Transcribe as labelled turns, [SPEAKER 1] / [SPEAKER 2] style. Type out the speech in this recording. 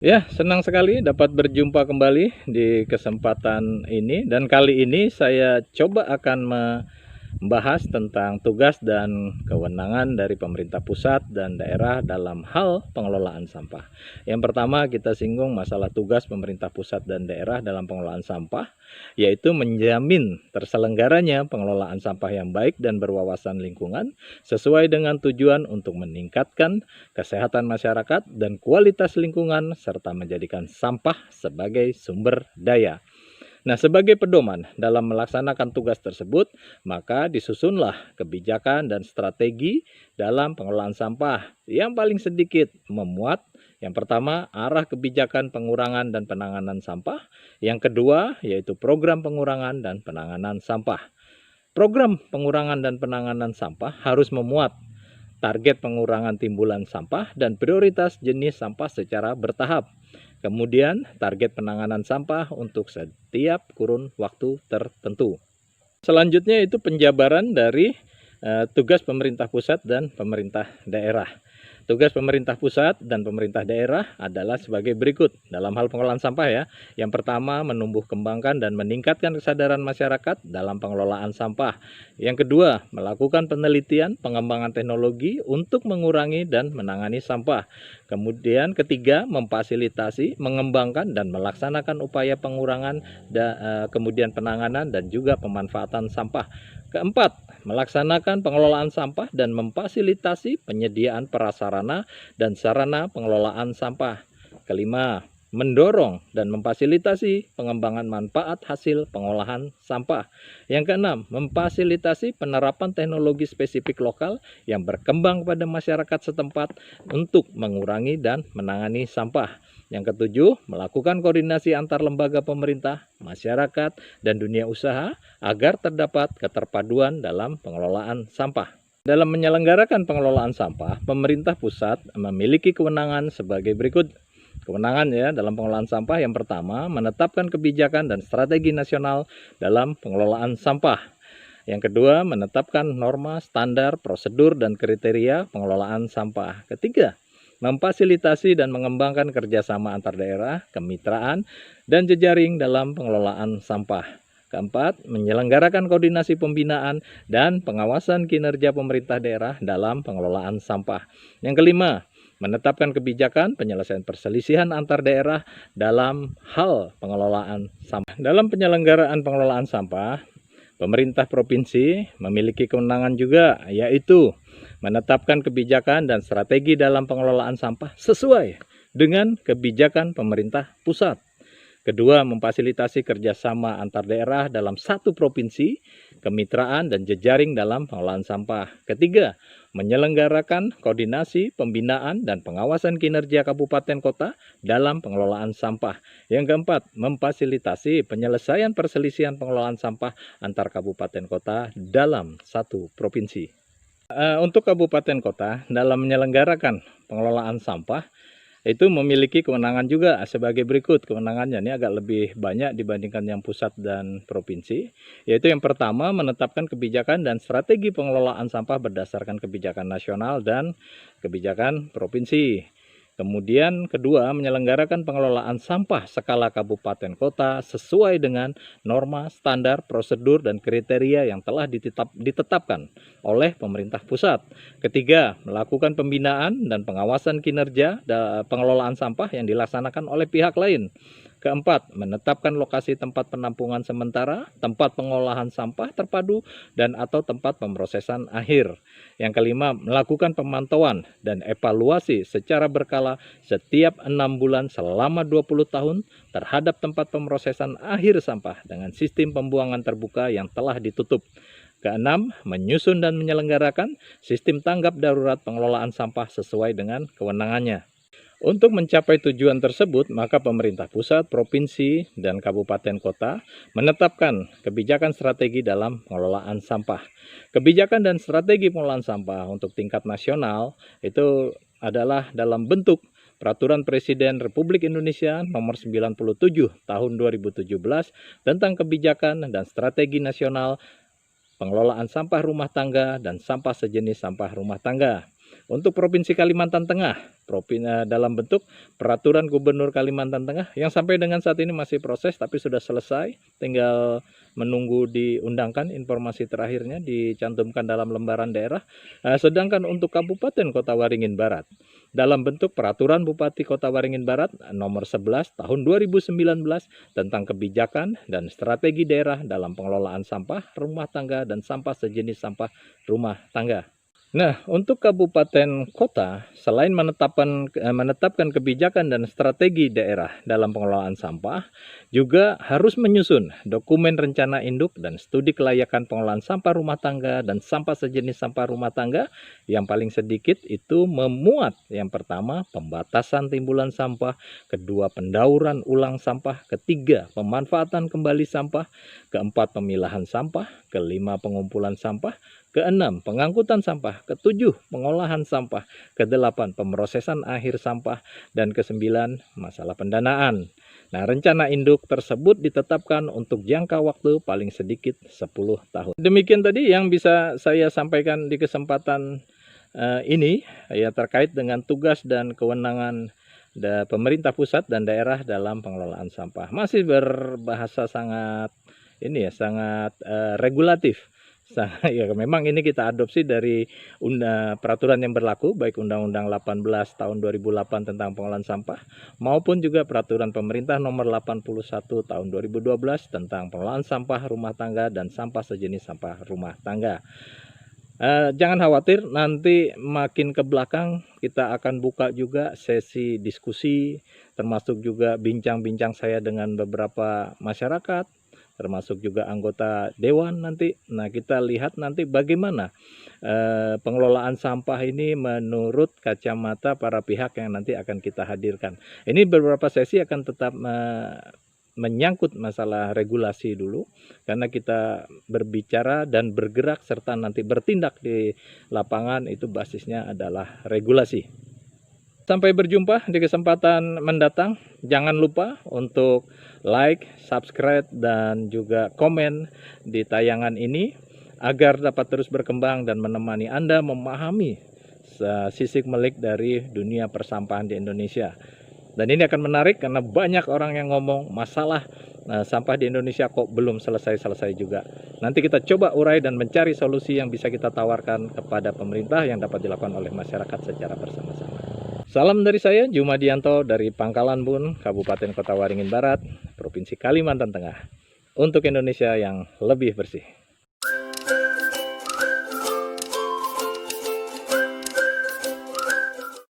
[SPEAKER 1] Ya, senang sekali dapat berjumpa kembali di kesempatan ini, dan kali ini saya coba akan membahas tentang tugas dan kewenangan dari pemerintah pusat dan daerah dalam hal pengelolaan sampah. Yang pertama, kita singgung masalah tugas pemerintah pusat dan daerah dalam pengelolaan sampah, yaitu menjamin terselenggaranya pengelolaan sampah yang baik dan berwawasan lingkungan sesuai dengan tujuan untuk meningkatkan kesehatan masyarakat dan kualitas lingkungan serta menjadikan sampah sebagai sumber daya. Nah, sebagai pedoman dalam melaksanakan tugas tersebut, maka disusunlah kebijakan dan strategi dalam pengelolaan sampah yang paling sedikit memuat yang pertama, arah kebijakan pengurangan dan penanganan sampah. Yang kedua, yaitu program pengurangan dan penanganan sampah. Program pengurangan dan penanganan sampah harus memuat target pengurangan timbulan sampah dan prioritas jenis sampah secara bertahap. Kemudian, target penanganan sampah untuk setiap kurun waktu tertentu. Selanjutnya itu penjabaran dari tugas pemerintah pusat dan pemerintah daerah. Tugas pemerintah pusat dan pemerintah daerah adalah sebagai berikut dalam hal pengelolaan sampah ya. Yang pertama, menumbuh kembangkan dan meningkatkan kesadaran masyarakat dalam pengelolaan sampah. Yang kedua, melakukan penelitian pengembangan teknologi untuk mengurangi dan menangani sampah. Kemudian ketiga, memfasilitasi, mengembangkan dan melaksanakan upaya pengurangan, kemudian penanganan dan juga pemanfaatan sampah. Keempat, melaksanakan pengelolaan sampah dan memfasilitasi penyediaan prasarana dan sarana pengelolaan sampah. Kelima, mendorong dan memfasilitasi pengembangan manfaat hasil pengolahan sampah. Yang keenam, memfasilitasi penerapan teknologi spesifik lokal yang berkembang pada masyarakat setempat untuk mengurangi dan menangani sampah. Yang ketujuh, melakukan koordinasi antar lembaga pemerintah, masyarakat, dan dunia usaha agar terdapat keterpaduan dalam pengelolaan sampah. Dalam menyelenggarakan pengelolaan sampah, pemerintah pusat memiliki kewenangan sebagai berikut. Kewenangan ya dalam pengelolaan sampah yang pertama, menetapkan kebijakan dan strategi nasional dalam pengelolaan sampah. Yang kedua, menetapkan norma, standar, prosedur, dan kriteria pengelolaan sampah. Ketiga, memfasilitasi dan mengembangkan kerjasama antar daerah, kemitraan, dan jejaring dalam pengelolaan sampah. Keempat, menyelenggarakan koordinasi pembinaan dan pengawasan kinerja pemerintah daerah dalam pengelolaan sampah. Yang kelima, menetapkan kebijakan penyelesaian perselisihan antar daerah dalam hal pengelolaan sampah. Dalam penyelenggaraan pengelolaan sampah, pemerintah provinsi memiliki kewenangan juga, yaitu menetapkan kebijakan dan strategi dalam pengelolaan sampah sesuai dengan kebijakan pemerintah pusat. Kedua, memfasilitasi kerjasama antar daerah dalam satu provinsi, kemitraan dan jejaring dalam pengelolaan sampah. Ketiga, menyelenggarakan koordinasi, pembinaan, dan pengawasan kinerja kabupaten kota dalam pengelolaan sampah. Yang keempat, memfasilitasi penyelesaian perselisihan pengelolaan sampah antar kabupaten kota dalam satu provinsi. Untuk kabupaten kota dalam menyelenggarakan pengelolaan sampah itu memiliki kewenangan juga sebagai berikut. Kewenangannya ini agak lebih banyak dibandingkan yang pusat dan provinsi, yaitu yang pertama, menetapkan kebijakan dan strategi pengelolaan sampah berdasarkan kebijakan nasional dan kebijakan provinsi. Kemudian kedua, menyelenggarakan pengelolaan sampah skala kabupaten kota sesuai dengan norma, standar, prosedur, dan kriteria yang telah ditetapkan oleh pemerintah pusat. Ketiga, melakukan pembinaan dan pengawasan kinerja pengelolaan sampah yang dilaksanakan oleh pihak lain. Keempat, menetapkan lokasi tempat penampungan sementara, tempat pengolahan sampah terpadu, dan atau tempat pemrosesan akhir. Yang kelima, melakukan pemantauan dan evaluasi secara berkala setiap 6 bulan selama 20 tahun terhadap tempat pemrosesan akhir sampah dengan sistem pembuangan terbuka yang telah ditutup. Keenam, menyusun dan menyelenggarakan sistem tanggap darurat pengelolaan sampah sesuai dengan kewenangannya. Untuk mencapai tujuan tersebut, maka pemerintah pusat, provinsi, dan kabupaten kota menetapkan kebijakan strategi dalam pengelolaan sampah. Kebijakan dan strategi pengelolaan sampah untuk tingkat nasional itu adalah dalam bentuk Peraturan Presiden Republik Indonesia Nomor 97 Tahun 2017 tentang kebijakan dan strategi nasional pengelolaan sampah rumah tangga dan sampah sejenis sampah rumah tangga. Untuk Provinsi Kalimantan Tengah, dalam bentuk Peraturan Gubernur Kalimantan Tengah yang sampai dengan saat ini masih proses tapi sudah selesai, tinggal menunggu diundangkan informasi terakhirnya dicantumkan dalam lembaran daerah. Sedangkan untuk Kabupaten Kota Waringin Barat, dalam bentuk Peraturan Bupati Kota Waringin Barat nomor 11 tahun 2019 tentang kebijakan dan strategi daerah dalam pengelolaan sampah rumah tangga dan sampah sejenis sampah rumah tangga. Nah, untuk kabupaten kota, selain menetapkan kebijakan dan strategi daerah dalam pengelolaan sampah, juga harus menyusun dokumen rencana induk dan studi kelayakan pengelolaan sampah rumah tangga dan sampah sejenis sampah rumah tangga. Yang paling sedikit itu memuat yang pertama, pembatasan timbulan sampah, kedua, pendauran ulang sampah, ketiga, pemanfaatan kembali sampah, keempat, pemilahan sampah, kelima, pengumpulan sampah, keenam, pengangkutan sampah, ketujuh, pengolahan sampah, kedelapan, pemrosesan akhir sampah, dan kesembilan, masalah pendanaan. Nah, rencana induk tersebut ditetapkan untuk jangka waktu paling sedikit 10 tahun. Demikian tadi yang bisa saya sampaikan di kesempatan ini ya, terkait dengan tugas dan kewenangan pemerintah pusat dan daerah dalam pengelolaan sampah. Masih berbahasa sangat sangat regulatif. Ya, memang ini kita adopsi dari peraturan yang berlaku, baik Undang-Undang 18 tahun 2008 tentang pengelolaan sampah maupun juga peraturan pemerintah nomor 81 tahun 2012 tentang pengelolaan sampah rumah tangga dan sampah sejenis sampah rumah tangga. Jangan khawatir, nanti makin ke belakang kita akan buka juga sesi diskusi, termasuk juga bincang-bincang saya dengan beberapa masyarakat, termasuk juga anggota dewan nanti. Nah, kita lihat nanti bagaimana pengelolaan sampah ini menurut kacamata para pihak yang nanti akan kita hadirkan. Ini beberapa sesi akan tetap menyangkut masalah regulasi dulu, karena kita berbicara dan bergerak serta nanti bertindak di lapangan itu basisnya adalah regulasi. Sampai berjumpa di kesempatan mendatang. Jangan lupa untuk like, subscribe, dan juga komen di tayangan ini agar dapat terus berkembang dan menemani Anda memahami sisik melik dari dunia persampahan di Indonesia. Dan ini akan menarik karena banyak orang yang ngomong masalah sampah di Indonesia kok belum selesai-selesai juga. Nanti kita coba urai dan mencari solusi yang bisa kita tawarkan kepada pemerintah yang dapat dilakukan oleh masyarakat secara bersama-sama. Salam dari saya, Jumadianto dari Pangkalan Bun, Kabupaten Kota Waringin Barat, Provinsi Kalimantan Tengah, untuk Indonesia yang lebih bersih.